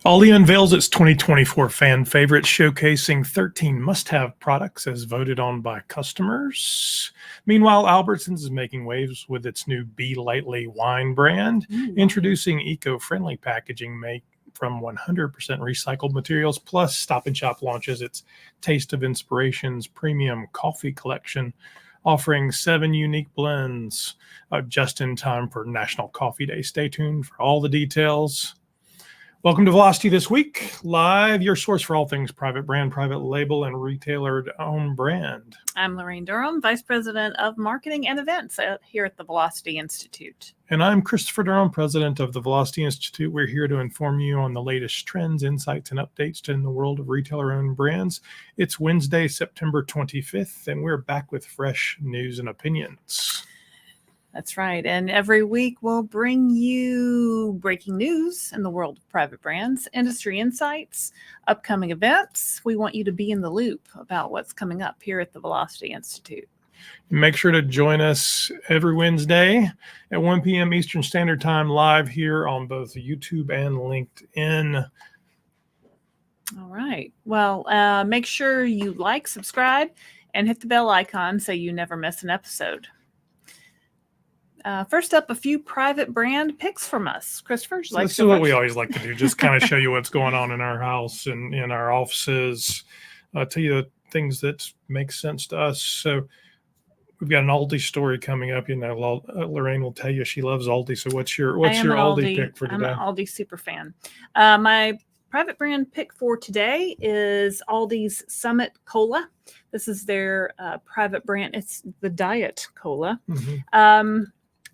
Aldi unveils its 2024 fan favorites, showcasing 13 must-have products as voted on by customers. Meanwhile, Albertsons is making waves with its new Be Lightly wine brand, introducing eco-friendly packaging made from 100% recycled materials. Plus, Stop & Shop launches its Taste of Inspirations premium coffee collection, offering 7 unique blends just in time for National Coffee Day. Stay tuned for all the details. Welcome to Velocity This Week, live, your source for all things private brand, private label, and retailer-owned brand. I'm Laraine Durham, Vice President of Marketing and Events here at the Velocity Institute. And I'm Christopher Durham, President of the Velocity Institute. We're here to inform you on the latest trends, insights, and updates in the world of retailer-owned brands. It's Wednesday, September 25th, and we're back with fresh news and opinions. That's right. And every week we'll bring you breaking news in the world of private brands, industry insights, upcoming events. We want you to be in the loop about what's coming up here at the Velocity Institute. Make sure to join us every Wednesday at 1 p.m. Eastern Standard Time live here on both YouTube and LinkedIn. All right. Well, make sure you like, subscribe, and hit the bell icon so you never miss an episode. First up, a few private brand picks from us. Christopher, this is what we always like to do, just kind of show you what's going on in our house and in our offices, tell you the things that make sense to us. So we've got an Aldi story coming up. You know, Laraine will tell you she loves Aldi. So what's your Aldi pick for today? I'm an Aldi super fan. My private brand pick for today is Aldi's Summit Cola. This is their private brand. It's the Diet Cola. Mm-hmm.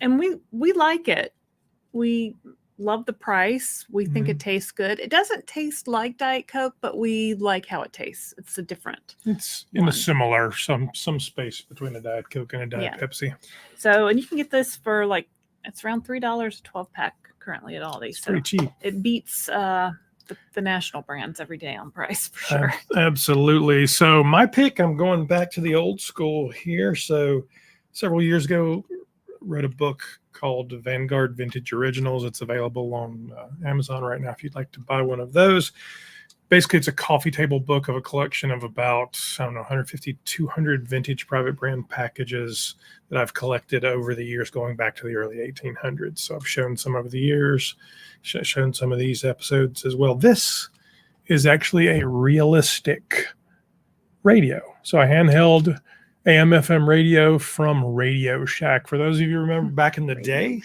And we like it. We love the price. We think it tastes good. It doesn't taste like Diet Coke, but we like how it tastes. It's a different. It's in a similar, some space between a Diet Coke and a Diet Pepsi. So, and you can get this for it's around $3 a 12-pack currently at Aldi. It's pretty cheap. It beats the national brands every day on price for sure. Absolutely. So my pick, I'm going back to the old school here. So several years ago, wrote a book called Vanguard Vintage Originals. It's available on Amazon right now if you'd like to buy one of those. Basically, it's a coffee table book of a collection of about, 150, 200 vintage private brand packages that I've collected over the years, going back to the early 1800s. So I've shown some over the years, shown some of these episodes as well. This is actually a realistic radio. So a handheld AM/FM radio from Radio Shack. For those of you who remember back in the day,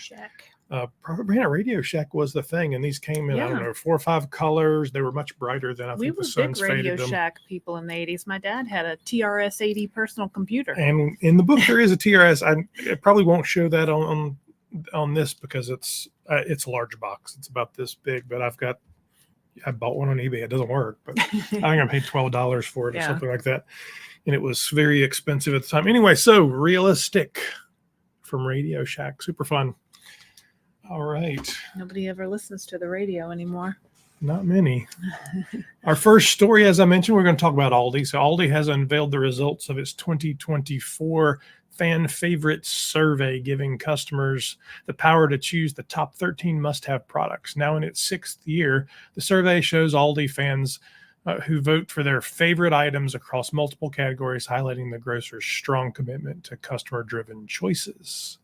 private brand Radio Shack was the thing, and these came in 4 or 5 colors. They were much brighter than I think the Suns faded them. We were big Radio Shack people in the 80s. My dad had a TRS-80 personal computer, and in the book there is a TRS. I probably won't show that on this because it's a large box. It's about this big, but I bought one on eBay. It doesn't work, but I think I paid $12 for it or something like that. And it was very expensive at the time. Anyway, so Realistic from Radio Shack. Super fun. All right. Nobody ever listens to the radio anymore. Not many. Our first story, as I mentioned, we're going to talk about Aldi. So Aldi has unveiled the results of its 2024 fan favorites survey, giving customers the power to choose the top 13 must-have products. Now in its 6th year, the survey shows Aldi fans who vote for their favorite items across multiple categories, highlighting the grocer's strong commitment to customer-driven choices.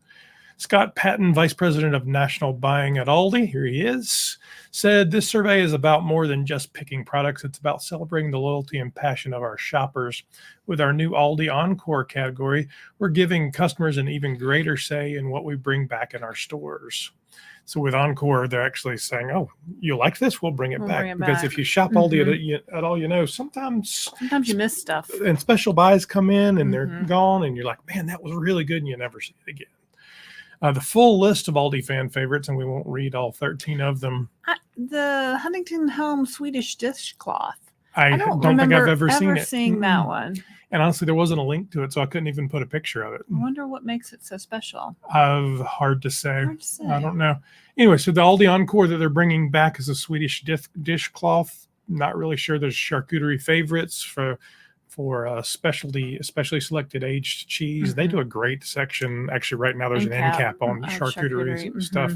Scott Patton, Vice President of National Buying at Aldi, here he is, said this survey is about more than just picking products. It's about celebrating the loyalty and passion of our shoppers. With our new Aldi Encore category, we're giving customers an even greater say in what we bring back in our stores. So with Encore, they're actually saying, oh, you like this? We'll bring it back. Because if you shop Aldi at all, sometimes you miss stuff. And special buys come in and they're gone. And you're like, man, that was really good. And you never see it again. The full list of Aldi fan favorites, and we won't read all 13 of them. The Huntington Home Swedish dishcloth. I don't think I've ever seen it. Seeing that one. And honestly, there wasn't a link to it, so I couldn't even put a picture of it. I wonder what makes it so special. Hard to say. I don't know. Anyway, so the Aldi Encore that they're bringing back is a Swedish dishcloth. Not really sure. There's charcuterie favorites for especially selected aged cheese. They do a great section. Actually, right now there's an end cap on charcuteries and stuff.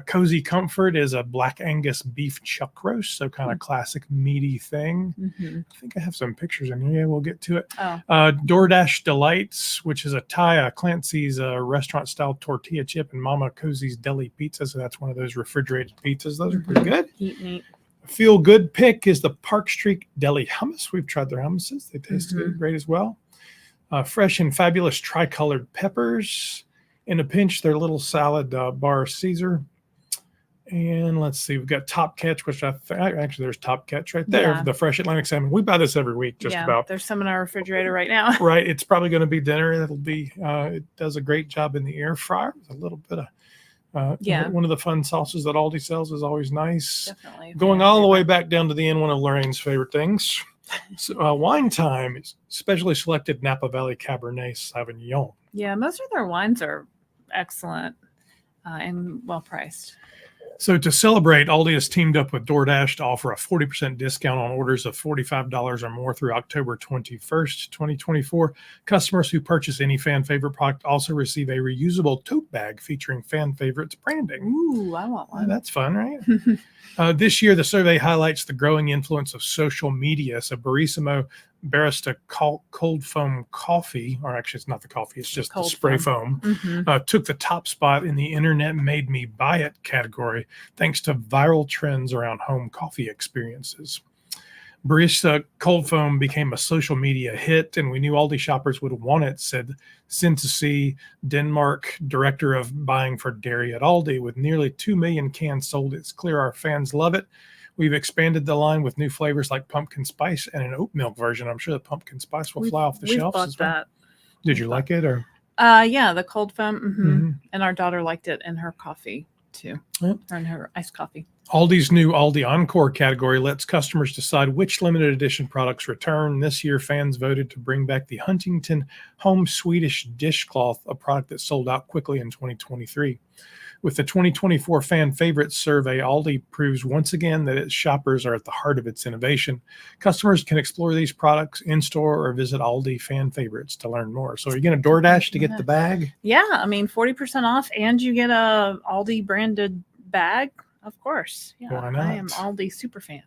Cozy Comfort is a Black Angus beef chuck roast, so kind of classic meaty thing. I think I have some pictures in here. Yeah, we'll get to it. DoorDash Delights, which is a Thai Clancy's restaurant-style tortilla chip, and Mama Cozy's deli pizza. So that's one of those refrigerated pizzas. Those are pretty good. Neat. Feel good pick is the Park Street Deli hummus. We've tried their hummuses. They taste good, great as well. Fresh and fabulous tricolored peppers. In a pinch, their little salad bar Caesar. And let's see, we've got Top Catch, which actually there's Top Catch right there. Yeah. The fresh Atlantic salmon. We buy this every week, just about. There's some in our refrigerator right now. Right. It's probably going to be dinner. It'll be, it does a great job in the air fryer. A little bit of, one of the fun sauces that Aldi sells is always nice. Definitely. Going all the way back down to the end, one of Lorraine's favorite things. So, Wine Time is specially selected Napa Valley Cabernet Sauvignon. Yeah, most of their wines are excellent and well priced. So to celebrate, Aldi has teamed up with DoorDash to offer a 40% discount on orders of $45 or more through October 21st, 2024. Customers who purchase any fan favorite product also receive a reusable tote bag featuring fan favorites branding. Ooh, I want one. That's fun, right? This year, the survey highlights the growing influence of social media. So Barissimo Barista Cold Foam Coffee, or actually it's not the coffee, it's just the spray foam, took the top spot in the Internet Made Me Buy It category, thanks to viral trends around home coffee experiences. Barista Cold Foam became a social media hit, and we knew Aldi shoppers would want it, said Sintusi Denmark, director of buying for dairy at Aldi. With nearly 2 million cans sold, it's clear our fans love it. We've expanded the line with new flavors like pumpkin spice and an oat milk version. I'm sure the pumpkin spice will fly off the shelves. Bought that. Did you like it? Or yeah, the cold foam. And our daughter liked it in her coffee too, or in her iced coffee. Aldi's new Aldi Encore category lets customers decide which limited edition products return. This year, fans voted to bring back the Huntington Home Swedish dishcloth, a product that sold out quickly in 2023. With the 2024 Fan Favorites survey, Aldi proves once again that its shoppers are at the heart of its innovation. Customers can explore these products in-store or visit Aldi Fan Favorites to learn more. So are you going to DoorDash to get the bag? Yeah, I mean, 40% off, and you get a Aldi branded bag. Of course. Yeah, why not? I am Aldi super fan.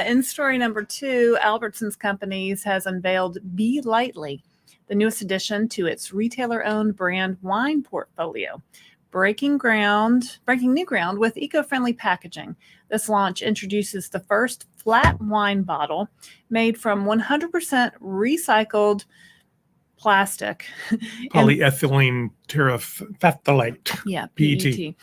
In story number 2, Albertsons Companies has unveiled Be Lightly, the newest addition to its retailer-owned brand wine portfolio, breaking new ground with eco-friendly packaging. This launch introduces the first flat wine bottle made from 100% recycled plastic. Polyethylene terephthalate. Yeah, PET.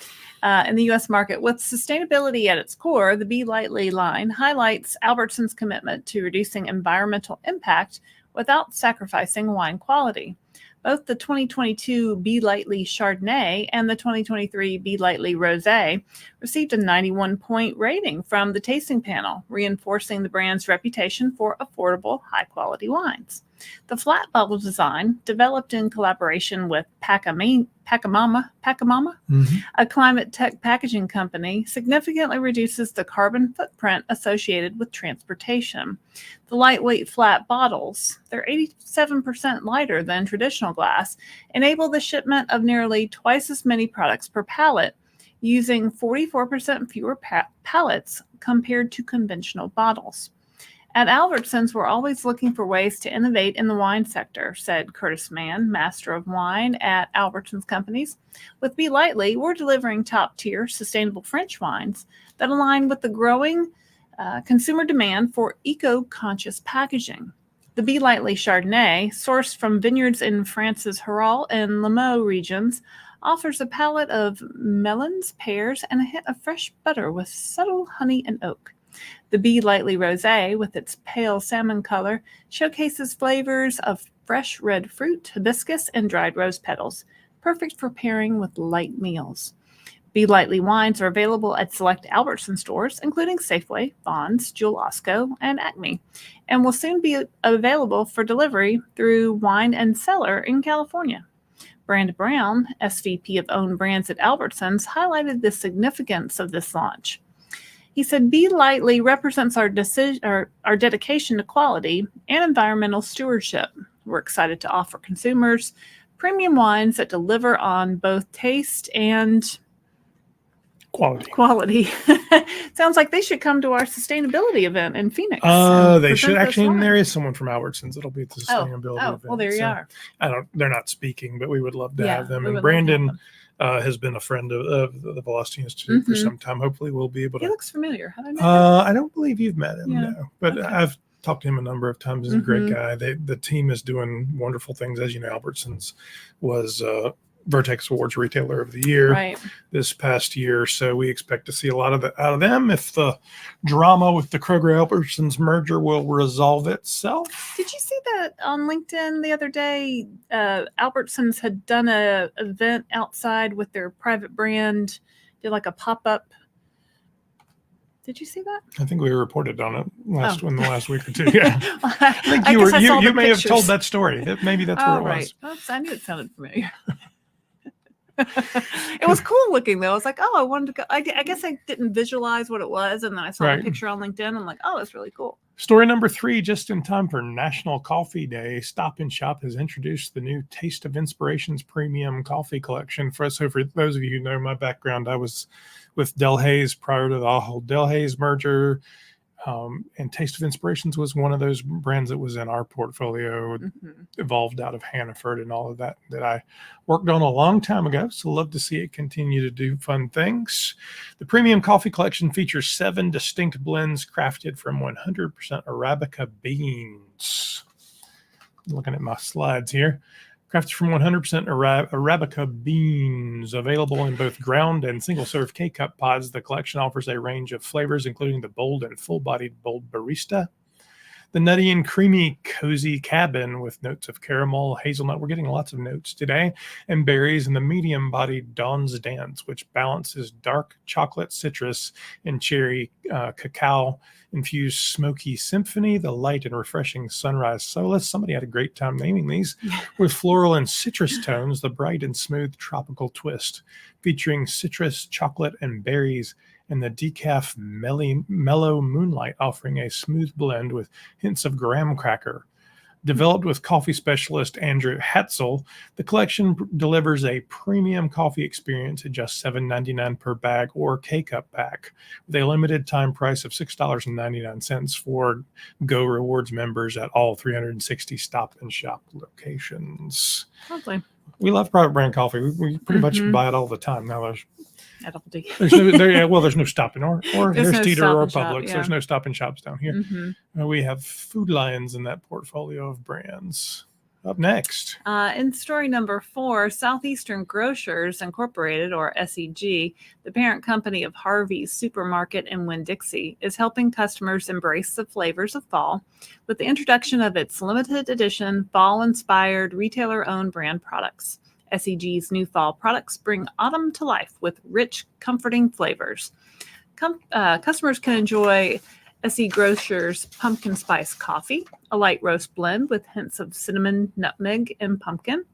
In the U.S. market. With sustainability at its core, the Be Lightly line highlights Albertsons' commitment to reducing environmental impact without sacrificing wine quality. Both the 2022 Be Lightly Chardonnay and the 2023 Be Lightly Rosé received a 91-point rating from the tasting panel, reinforcing the brand's reputation for affordable, high-quality wines. The flat bottle design, developed in collaboration with Pacamama, a climate tech packaging company, significantly reduces the carbon footprint associated with transportation. The lightweight flat bottles, they're 87% lighter than traditional glass, enable the shipment of nearly twice as many products per pallet, using 44% fewer pallets compared to conventional bottles. At Albertsons, we're always looking for ways to innovate in the wine sector, said Curtis Mann, Master of Wine at Albertsons Companies. With Be Lightly, we're delivering top-tier sustainable French wines that align with the growing consumer demand for eco-conscious packaging. The Be Lightly Chardonnay, sourced from vineyards in France's Harol and Limoux regions, offers a palette of melons, pears, and a hint of fresh butter with subtle honey and oak. The Be Lightly Rosé, with its pale salmon color, showcases flavors of fresh red fruit, hibiscus, and dried rose petals, perfect for pairing with light meals. Be Lightly wines are available at select Albertsons stores, including Safeway, Vons, Jewel Osco, and Acme, and will soon be available for delivery through Wine and Cellar in California. Brand Brown, SVP of Owned Brands at Albertsons, highlighted the significance of this launch. He said, Be Lightly represents our dedication to quality and environmental stewardship. We're excited to offer consumers premium wines that deliver on both taste and Quality. Sounds like they should come to our sustainability event in Phoenix. They should actually. And there is someone from Albertsons that'll be at the sustainability event. Well, there you are. They're not speaking, but we would love to have them. we And would Brandon has been a friend of the Velocity Institute for some time. Hopefully, we'll be able to. He looks familiar. Have I met him? I don't believe you've met him, Yeah. no. But Okay. I've talked to him a number of times. He's a great guy. The team is doing wonderful things. As you know, Albertsons was Vertex Awards Retailer of the Year this past year. So we expect to see a lot of that out of them if the drama with the Kroger-Albertsons merger will resolve itself. Did you see that on LinkedIn the other day? Albertsons had done an event outside with their private brand, did like a pop-up. Did you see that? I think we reported on it in the last week or two. Yeah, I think I you may have told that story. Maybe that's where it was. Well, I knew it sounded familiar. It was cool looking though. I was like, oh, I wanted to go. I guess I didn't visualize what it was, and then I saw the picture on LinkedIn. I'm like, oh, that's really cool. Story number 3, just in time for National Coffee Day. Stop and Shop has introduced the new Taste of Inspirations premium coffee collection. So for those of you who know my background, I was with Delhaize prior to the whole Delhaize merger. And Taste of Inspirations was one of those brands that was in our portfolio, evolved out of Hannaford and all of that I worked on a long time ago. So love to see it continue to do fun things. The premium coffee collection features 7 distinct blends crafted from 100% Arabica beans. Looking at my slides here. Crafted from 100% Arabica beans, available in both ground and single-serve K-Cup pods. The collection offers a range of flavors, including the bold and full-bodied Bold Barista, the nutty and creamy Cozy Cabin with notes of caramel, hazelnut. We're getting lots of notes today, and berries, and the medium-bodied Dawn's Dance, which balances dark chocolate, citrus, and cherry cacao infused smoky symphony, the light and refreshing sunrise solace. Somebody had a great time naming these. With floral and citrus tones, the bright and smooth tropical twist, featuring citrus, chocolate, and berries, and the decaf mellow moonlight, offering a smooth blend with hints of graham cracker. Developed with coffee specialist Andrew Hatzel, the collection delivers a premium coffee experience at just $7.99 per bag or K-Cup pack, with a limited time price of $6.99 for Go Rewards members at all 360 Stop and Shop locations. Lovely. We love private brand coffee. We pretty much buy it all the time now. There's no Stop and or there's Teeter or Publix. There's no Stop and Shops down here. We have Food Lions in that portfolio of brands. Up next. In story number 4, Southeastern Grocers Incorporated, or SEG, the parent company of Harvey's Supermarket and Winn-Dixie, is helping customers embrace the flavors of fall with the introduction of its limited edition fall-inspired retailer-owned brand products. SEG's new fall products bring autumn to life with rich, comforting flavors. Customers can enjoy SE Grocers Pumpkin Spice Coffee, a light roast blend with hints of cinnamon, nutmeg, and pumpkin,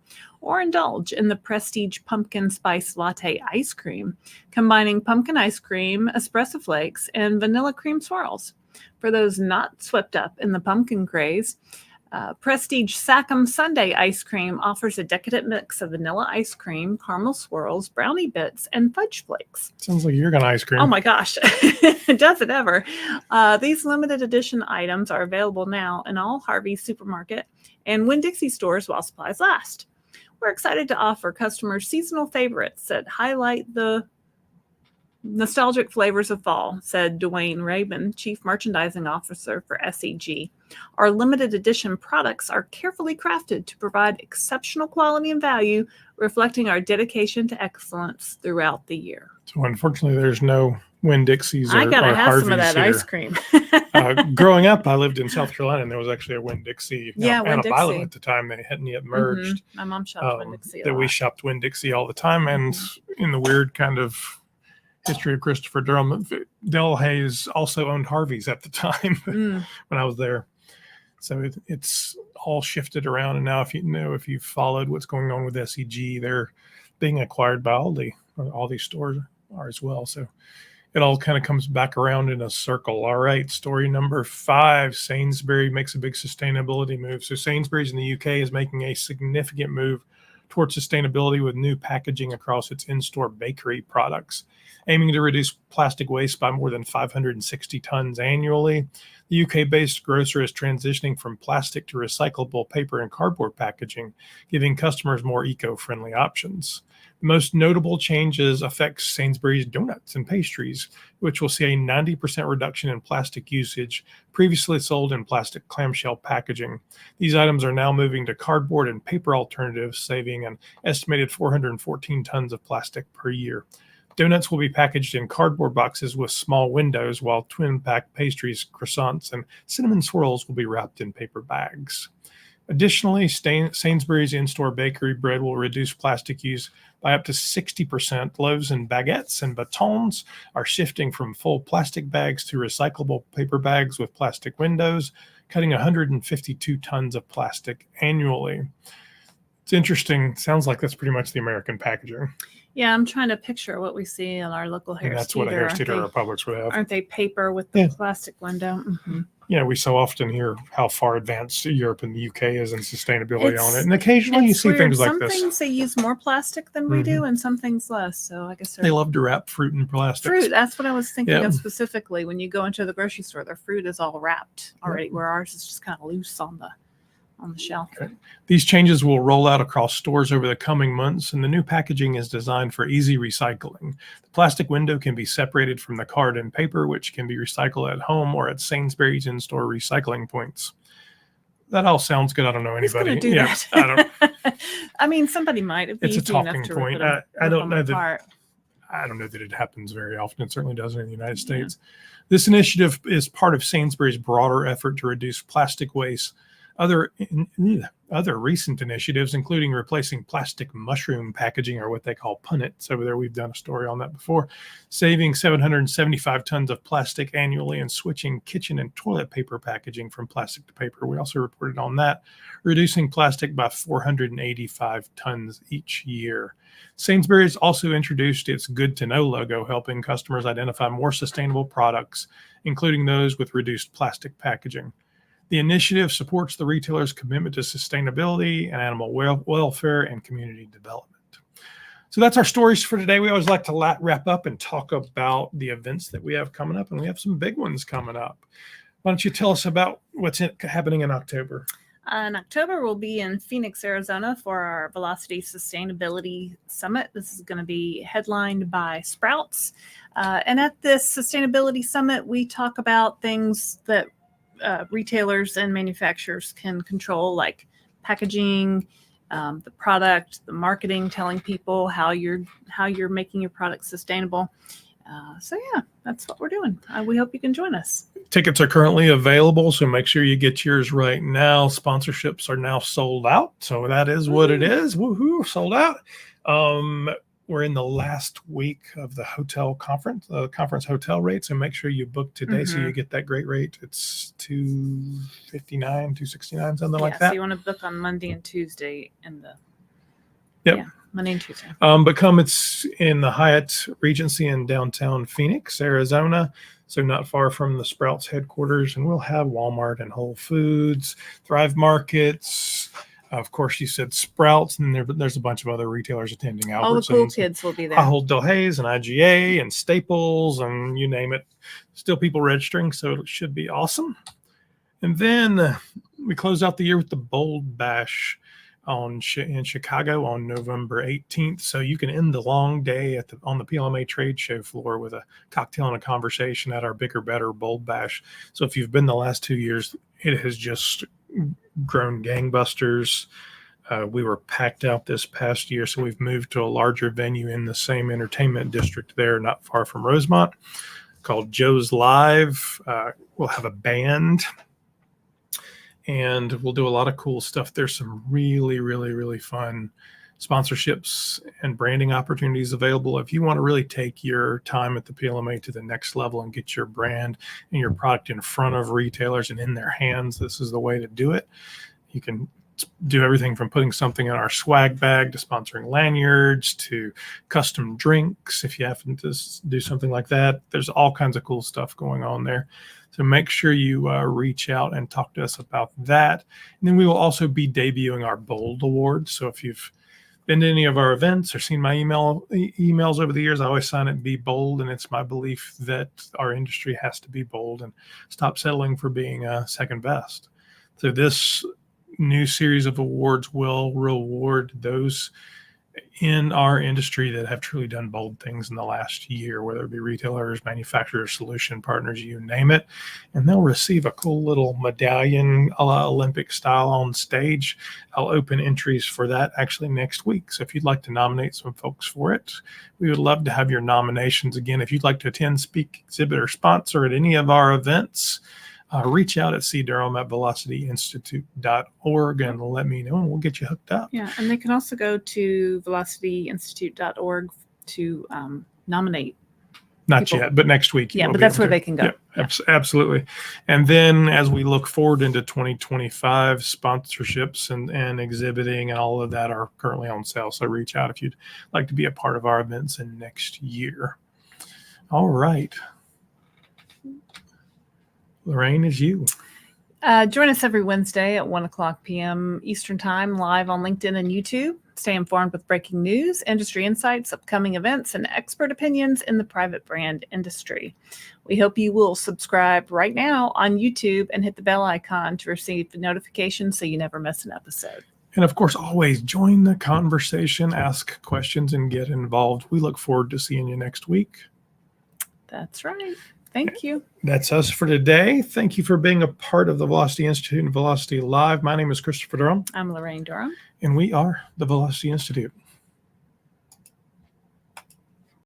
or indulge in the Prestige Pumpkin Spice Latte Ice Cream, combining pumpkin ice cream, espresso flakes, and vanilla cream swirls. For those not swept up in the pumpkin craze, Prestige Sachem Sundae Ice Cream offers a decadent mix of vanilla ice cream, caramel swirls, brownie bits, and fudge flakes. Sounds like you're going to ice cream. Oh my gosh. Does it ever? These limited edition items are available now in all Harvey's Supermarket and Winn-Dixie stores while supplies last. We're excited to offer customers seasonal favorites that highlight the nostalgic flavors of fall, said Dwayne Rabin, Chief Merchandising Officer for SEG. Our limited edition products are carefully crafted to provide exceptional quality and value, reflecting our dedication to excellence throughout the year. So unfortunately, there's no Winn-Dixie's or I gotta have Harvey's some of that here. ice cream. Growing up, I lived in South Carolina, and there was actually a Winn-Dixie. Winn-Dixie. Antebellum at the time. They hadn't yet merged. My mom shopped Winn-Dixie. We shopped Winn-Dixie all the time, and in the weird kind of history of Christopher Durham, Delhaize also owned Harvey's at the time when I was there. So it's all shifted around, and now if you've followed what's going on with SEG, they're being acquired by Aldi. Aldi stores are as well. So it all kind of comes back around in a circle. All right, story number 5, Sainsbury makes a big sustainability move. So Sainsbury's in the UK is making a significant move towards sustainability with new packaging across its in-store bakery products, aiming to reduce plastic waste by more than 560 tons annually. The UK-based grocer is transitioning from plastic to recyclable paper and cardboard packaging, giving customers more eco-friendly options. The most notable changes affect Sainsbury's donuts and pastries, which will see a 90% reduction in plastic usage, previously sold in plastic clamshell packaging. These items are now moving to cardboard and paper alternatives, saving an estimated 414 tons of plastic per year. Donuts will be packaged in cardboard boxes with small windows, while twin-pack pastries, croissants, and cinnamon swirls will be wrapped in paper bags. Additionally, Sainsbury's in-store bakery bread will reduce plastic use by up to 60%. Loaves and baguettes and batons are shifting from full plastic bags to recyclable paper bags with plastic windows, cutting 152 tons of plastic annually. It's interesting. Sounds like that's pretty much the American packaging. Yeah, I'm trying to picture what we see in our local Harris And that's Teeter. what a Harris Teeter or Publix would have. Aren't they paper with the plastic window? Mm-hmm. Yeah, we so often hear how far advanced Europe and the UK is in sustainability on it. And occasionally you see things like this. Some things they use more plastic than we do, and some things less. So I guess they love to wrap fruit in plastic. Fruit, that's what I was thinking of specifically. When you go into the grocery store, their fruit is all wrapped already, where ours is just kind of loose on the shelf. Okay. These changes will roll out across stores over the coming months, and the new packaging is designed for easy recycling. The plastic window can be separated from the card and paper, which can be recycled at home or at Sainsbury's in-store recycling points. That all sounds good. I don't know anybody. Who's gonna do that? I mean, somebody might. It's a talking point. I don't know that it happens very often. It certainly doesn't in the United States. This initiative is part of Sainsbury's broader effort to reduce plastic waste. Other recent initiatives, including replacing plastic mushroom packaging, or what they call punnets over there. We've done a story on that before. Saving 775 tons of plastic annually, and switching kitchen and toilet paper packaging from plastic to paper. We also reported on that. Reducing plastic by 485 tons each year. Sainsbury's also introduced its Good to Know logo, helping customers identify more sustainable products, including those with reduced plastic packaging. The initiative supports the retailer's commitment to sustainability and animal welfare and community development. So that's our stories for today. We always like to wrap up and talk about the events that we have coming up, and we have some big ones coming up. Why don't you tell us about what's happening in October? In October, we'll be in Phoenix, Arizona for our Velocity Sustainability Summit. This is going to be headlined by Sprouts. And at this Sustainability Summit, we talk about things that retailers and manufacturers can control, like packaging, the product, the marketing, telling people how you're making your product sustainable. So that's what we're doing. We hope you can join us. Tickets are currently available, so make sure you get yours right now. Sponsorships are now sold out, so that is what it is. Woohoo, sold out. We're in the last week of the hotel conference, conference hotel rate. So make sure you book today so you get that great rate. It's $259, $269, something like that. So you want to book on Monday and Tuesday Monday and Tuesday. But it's in the Hyatt Regency in downtown Phoenix, Arizona. So not far from the Sprouts headquarters. And we'll have Walmart and Whole Foods, Thrive Markets. Of course, you said Sprouts, and there's a bunch of other retailers attending. All the cool kids will be there. Ahold Delhaize and IGA and Staples and you name it. Still people registering, so it should be awesome. And then we close out the year with the Bold Bash in Chicago on November 18th. So you can end the long day on the PLMA trade show floor with a cocktail and a conversation at our Bigger Better Bold Bash. So if you've been the last 2 years, it has just grown gangbusters. We were packed out this past year, so we've moved to a larger venue in the same entertainment district there, not far from Rosemont, called Joe's Live. We'll have a band, and we'll do a lot of cool stuff. There's some really, really, really fun sponsorships and branding opportunities available. If you want to really take your time at the PLMA to the next level and get your brand and your product in front of retailers and in their hands, this is the way to do it. You can do everything from putting something in our swag bag to sponsoring lanyards to custom drinks. If you happen to do something like that, there's all kinds of cool stuff going on there. So make sure you reach out and talk to us about that. And then we will also be debuting our Bold Awards. So if you've been to any of our events or seen my emails over the years, I always sign it "Be Bold," and it's my belief that our industry has to be bold and stop settling for being second best. So this new series of awards will reward those in our industry that have truly done bold things in the last year, whether it be retailers, manufacturers, solution partners, you name it. And they'll receive a cool little medallion, Olympic style, on stage. I'll open entries for that actually next week. So if you'd like to nominate some folks for it, we would love to have your nominations. Again, if you'd like to attend, speak, exhibit, or sponsor at any of our events, reach out at cdurham@velocityinstitute.org and let me know, and we'll get you hooked up. Yeah, and they can also go to velocityinstitute.org to nominate. Not people. yet, but next week. Yeah, but that's where they can go. Yeah. Absolutely. And then as we look forward into 2025, sponsorships and exhibiting and all of that are currently on sale. So reach out if you'd like to be a part of our events in next year. All right. Laraine, is you. Join us every Wednesday at 1:00 p.m. Eastern Time, live on LinkedIn and YouTube. Stay informed with breaking news, industry insights, upcoming events, and expert opinions in the private brand industry. We hope you will subscribe right now on YouTube and hit the bell icon to receive the notifications so you never miss an episode. And of course, always join the conversation, ask questions, and get involved. We look forward to seeing you next week. That's right. Thank you. That's us for today. Thank you for being a part of the Velocity Institute and Velocity Live. My name is Christopher Durham. I'm Laraine Durham. And we are the Velocity Institute.